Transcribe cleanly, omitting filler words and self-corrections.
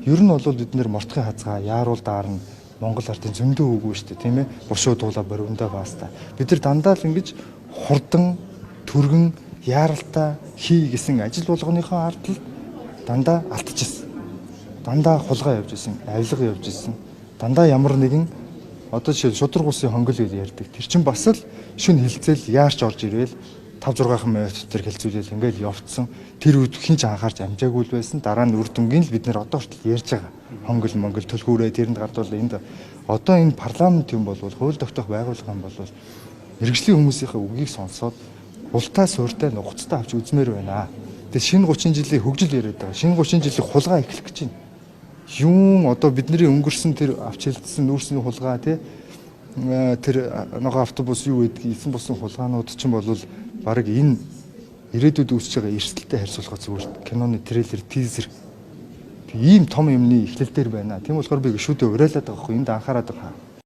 Ер нь бол бид нэр мортхын хазгаа яаруул даарна Монгол ардын зөндөө үгүй шүү дээ, тийм ээ. Бушуу дуулаа бориундаа баастаа. Бид нар дандаа л ингэж хурдан, түргэн, яаралтай хий гэсэн ажил болгоныхоо ард л дандаа алдчихсан. Дандаа хулгай явж исэн, авилга явж исэн. Дандаа ямар нэгэн одоо жишээ шудраг усын хонгол гэж ярьдаг. Тэр чинь бас л шүн хилцэл яарч орж ирээл 5-6 минут тэр хэлцүүлэл ингээл явцсан. Тэр үед хинч анхаарч амжаагүй л байсан. Дараа нь үр дүнгийн л бид нэр одоо хүртэл ярьж байгаа. Хонгол монгол төлхүүрээ тэрэнд гардуул энд одоо энэ парламент юм бол хууль тогтоох байгууллага юм бол мэргэжлийн хүмүүсийнхээ үгийг сонсоод ултаа суурьтай нухацтай авч үзмээр байна. Тэгээ шинэ 30 жилийн хөгжил яриад байгаа. Шинэ 30 жилийн хулгай эхлэх гэж байна. Юм одоо бидний өнгөрсөн тэр авч хэлсэн нүүрсний хулгай тий тэр нөгөө автобус юу гэдгийг эсэн бусан хулгаанууд чинь бол бараг энэ ирээдүйд үүсэж байгаа эрсдэлтэй харьцуулахад зүгээр киноны трейлер тизер ийм том юмны эхлэл дээр байна. Тийм болохоор би шүүдээ уриалаад байгаа хгүй энд анхаарат байгаа.